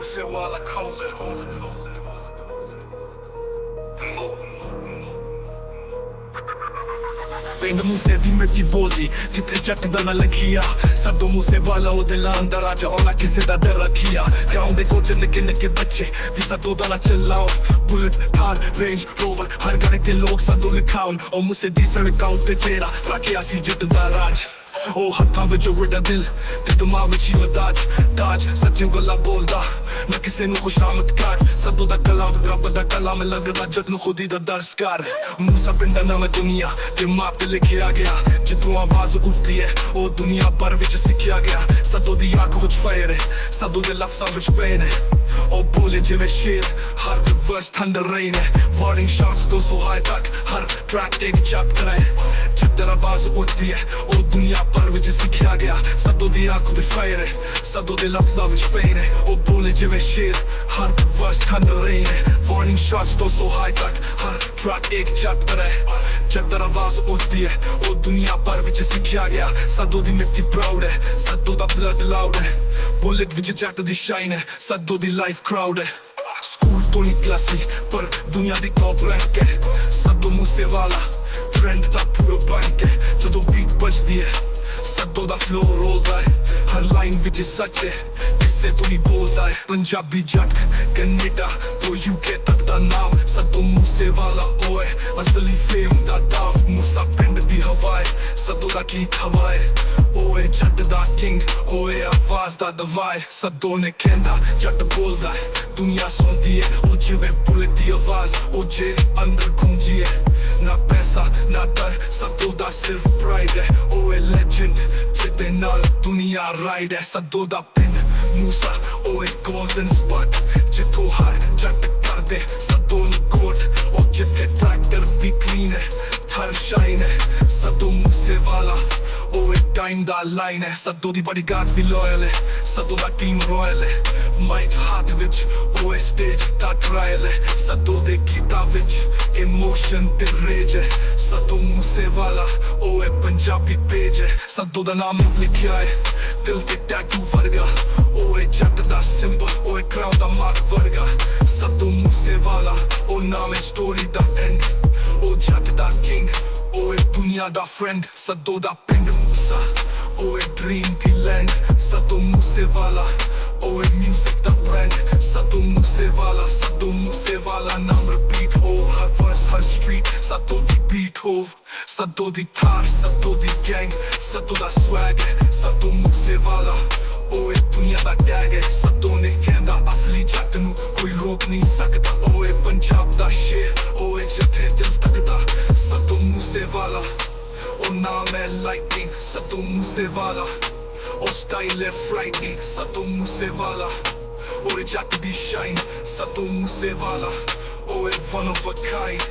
Mੂਸੇਵਾਲਾ calls it home. ਪਿੰਡ ਮੂਸੇ ਦੀ ਮਿੱਟੀ ਬੋਲਦੀ ਜਿੱਥੇ ਜੱਟ ਦਾ ਨਾ ਲਖੀਆ ਸਦੋ ਮੂਸੇਵਾਲਾ ਉਹਦੇ ਲਾਂ ਅੰਦਰ ਆ ਜਾ ਉਹਨਾਂ ਕਿਸੇ ਦਾ ਡਰ ਰੱਖਿਆ ਗਾਉਂ ਦੇ ਕੋਚ ਨਿੱਕੇ ਨਿੱਕੇ ਬੱਚੇ ਵੀ ਸਦੋ ਦਾ ਨਾ ਚਲਾਓ ਬੁਲਟ ਥਾਰ ਰੇਂਜ ਰੋਵਰ ਹਰ ਗਾਣੇ ਤੇ ਲੋਕ ਸਦੋ ਲਿਖਾਉਣ ਉਹ ਮੂਸੇ ਦੀ ਸੜਕਾਂ ਉੱਤੇ ਚਿਹਰਾ ਰੱਖਿਆ ਸੀ ਜਿੱਤ ਦਾ ਰਾਜ ਉਹ ਹੱਥਾਂ ਵਿੱਚ ਵੱਡਾ ਦਿਲ ਤੇ ਦਿਮਾਗ ਵਿੱਚ ਹੀ ਦਾਜ ਸੱਚੇ ਗੱਲਾਂ ਬੋਲਦਾ ਨਾ ਕਿਸੇ ਨੂੰ ਖੁਸ਼ਾਮਦ ਕਰ ਸਦੋ ਦਾ ਕਲਾਮ ਰੱਬ ਦਾ ਕਲਾਮ ਲੱਗਦਾ ਜਦ ਨੂੰ ਖੁਦੀ ਦਾ ਦਰਸ ਕਰ ਮੂਸਾ ਪਿੰਡਾਂ ਨਾਮ ਦੁਨੀਆ ਤੇ ਮਾਪ ਤੇ ਲਿਖਿਆ ਗਿਆ ਜਿੱਥੋਂ ਆਵਾਜ਼ ਉੱਠਦੀ ਹੈ ਉਹ ਦੁਨੀਆ ਭਰ ਵਿੱਚ ਸਿੱਖਿਆ ਗਿਆ ਸਦੋ ਦੀ ਅੱਖ ਵਿੱਚ ਫਾਇਰ ਹੈ ਸਦੋ ਦੇ ਲਫ਼ਜ਼ਾਂ ਵਿੱਚ ਪੈਨ ਹੈ ਉਹ ਬੋਲੇ ਜਿਵੇਂ ਸ਼ੇਰ ਹਰ ਵਰਸ ਠੰਡਾ ਰੇਨ ਹੈ ਵਾਰਨਿੰਗ ਸ਼ਾਟਸ ਤੋਂ ਸੁਹਾਏ ਤੱਕ ਹਰ ਟਰੈਕ ਤੇ ਇੱਕ ਚੈਪਟਰ ਹੈ ਜਿੱਧਰ ਆਵਾਜ਼ ਉੱਠਦੀ ਹੈ ਉਹ ਦੁਨੀਆ ਭਰ ਵਿੱਚ ਸਿੱਖਿਆ ਗਿਆ ਸਦੋ ਦੀ ਅੱਖ ਵਿੱਚ ਫਾਇਰ ਹੈ ਸਦੋ ਦੇ ਲਫ਼ਜ਼ਾਂ ਵਿੱਚ ਪੈਨ ਹੈ ਉਹ ਬੋਲੇ ਜਿਵੇਂ ਸ਼ੇਰ ਹਰ ਵਰਸ ਠੰਡਾ ਰੇਨ ਹੈ ਵਾਰਨਿੰਗ ਸ਼ਾਟਸ ਤੋਂ ਸੁਹਾਏ ਤੱਕ ਹਰ ਟਰੈਕ ਇੱਕ ਚੈਪਟਰ ਹੈ ਜਿੱਧਰ ਆਵਾਜ਼ ਉੱਠਦੀ ਹੈ ਉਹ ਦੁਨੀਆ ਭਰ ਵਿੱਚ ਸਿੱਖਿਆ ਗਿਆ ਸਦੋ ਦੀ ਮਿੱਟੀ ਪ੍ਰਾਊਡ ਹੈ ਸਦੋ ਦਾ ਬਲੱਡ ਲਾਊਡ ਹੈ ਬੁਲਟ ਵਿੱਚ ਜੱਟ ਦੀ ਸ਼ਾਈਨ ਹੈ ਸਦੋ ਦੀ ਲਾਈਫ ਕਰਾਊਡ ਹੈ ਸਕੂਲ ਤੋਂ ਨਿਕਲਾ ਸੀ ਪਰ ਦੁਨੀਆ ਦੀ ਟੌਪ ਰੈਂਕ ਹੈ ਸਦੋ ਮੂਸੇਵਾਲਾ ਟ੍ਰੈਂਡ ਦਾ ਪੂਰਾ ਬੈਂਕ ਹੈ ਜਦੋਂ ਬੀਟ ਵੱਜਦੀ ਹੈ ਸਦੋ ਦਾ ਫਲੋ ਰੋਲਦਾ ਹੈ ਹਰ ਲਾਈਨ ਵਿੱਚ ਸੱਚ ਹੈ ਕਿਸੇ ਤੋਂ ਨਹੀਂ ਬੋਲਦਾ ਹੈ ਪੰਜਾਬੀ ਜੱਟ ਕੈਨੇਡਾ ਤੋਂ UK ਤੱਕ ਦਾ ਨਾਮ ਸਦੋ ਮੂਸੇਵਾਲਾ ਓਏ ਅਸਲੀ ਫੇਮ ਦਾ ਦਾਮ ਮੂਸਾ ਪਿੰਡ ਦੀ ਹਵਾ ਹੈ ਸਦੋ ਦਾ ਕੀ ਹਵਾ ਹੈ ਓਏ ਜੱਟ ਦਾ ਕਿੰਗ ਓਏ ਆਵਾਜ਼ ਦਾ ਦਵਾਈ ਸਦੋ ਨੇ ਕਹਿੰਦਾ ਜੱਟ ਬੋਲਦਾ ਹੈ ਦੁਨੀਆ ਸੁਣਦੀ ਹੈ ਉਹ ਜਿਵੇਂ ਬੁਲਟ ਦੀ ਆਵਾਜ਼ ਉਹ ਜੇ ਅੰਦਰ ਗੂੰਜੀ ਹੈ ਨਾ ਪੈਸਾ ਨਾ ਡਰ ਸਦੋ ਦਾ ਸਿਰਫ ਪ੍ਰਾਈਡ ਹੈ ਓਏ ਲੈਜੈਂਡ ਜਿਹਦੇ ਨਾਲ ਦੁਨੀਆ ਰਾਈਡ ਹੈ ਸਦੋ ਦਾ ਪਿੰਡ ਮੂਸਾ ਓਏ ਗੋਲਡਨ ਸਪਾਟ ਜਿੱਥੋਂ ਹਰ ਜੱਟ ਕਰਦੇ ਸਦੋ ਨੂੰ ਕੋਟ ਉਹ ਜਿੱਥੇ ਟਰੈਕਟਰ ਵੀ ਕਲੀਨ ਹੈ ਥਰ ਸ਼ਾਈਨ ਹੈ ਸਦੋ ਮੂਸੇਵਾਲਾ ਓਏ ਟਾਈਮ ਦਾ ਲਾਈਨ ਹੈ ਸਦੋ ਦੀ ਬਾਡੀਗਾਰਡ ਵੀ ਲੋਇਲ ਹੈ ਸਦੋ ਦਾ ਟੀਮ ਰੋਇਲ ਹੈ ਮਾਈਕ ਹੱਥ ਵਿੱਚ ਓਏ ਸਟੇਜ ਦਾ ਟਰਾਇਲ ਹੈ ਸਦੋ ਦੇ ਗੀਤਾਂ ਵਿੱਚ ਇਮੋਸ਼ਨ ਤੇ ਰੇਜ ਹੈ ਸਦੋ ਮੂਸੇਵਾਲਾ ਓਏ ਪੰਜਾਬੀ ਪੇਜ ਹੈ ਸਦੋ ਦਾ ਨਾਮ ਲਿਖਿਆ ਹੈ ਦਿਲ ਤੇ ਟੈਟੂ ਵਰਗਾ ਓਏ ਜੱਟ ਦਾ ਸਿੰਬਲ ਓਏ ਕਰਾਊਨ ਦਾ ਮਾਰਕ ਵਰਗਾ ਸਦੋ ਮੂਸੇਵਾਲਾ ਉਹ ਨਾਮ ਹੈ ਸਟੋਰੀ ਦਾ ਐਂਡ ਉਹ ਜੱਟ ਦਾ ਕਿੰਗ ਓਏ ਦੁਨੀਆ ਦਾ ਫਰੈਂਡ ਸਦੋ ਦਾ ਪਿੰਡ ਮੂਸਾ ਓਏ ਡ੍ਰੀਮ ਦੀ ਲੈਂਡ ਸਦੋ ਮੂਸੇਵਾਲਾ ਓਏ ਮਿਊਜ਼ਿਕ ਦਾ ਬ੍ਰਾਂਡ ਸਦੋ ਮੂਸੇਵਾਲਾ ਨਾਮ ਰਿਪੀਟ ਹੋ ਹਰ ਵਰਸ ਹਰ ਸਟਰੀਟ ਸਦੋ ਦੀ ਬੀਟ ਹੋ ਸਦੋ ਦੀ ਥਾਰ ਸਦੋ ਦੀ ਗੈਂਗ ਸਦੋ ਦਾ ਸਵੈਗ ਸਦੋ ਮੂਸੇਵਾਲਾ ਓਏ ਦੁਨੀਆ ਦਾ ਟੈਗ ਹੈ ਸਦੋ ਨੇ ਕਹਿੰਦਾ ਅਸਲੀ ਜੱਟ ਨੂੰ ਕੋਈ ਰੋਕ ਨਹੀਂ ਸਕਦਾ ਓਏ ਪੰਜਾਬ ਦਾ ਸ਼ੇਰ ਓਏ ਜਿੱਥੇ ਦਿਲ ਤੱਕਦਾ ਸਦੋ ਮੂਸੇਵਾਲਾ ਉਹ ਨਾਮ ਹੈ ਲਾਈਟਿੰਗ ਸਦੋ ਮੂਸੇਵਾਲਾ ਉਹ ਸਟਾਈਲ ਹੈ ਫਰਾਈਟਿੰਗ ਸਦੋ ਮੂਸੇਵਾਲਾ ਓਏ ਜੱਟ ਦੀ ਸ਼ਾਈਨ ਸਦੋ ਮੂਸੇਵਾਲਾ ਓਏ one of a kind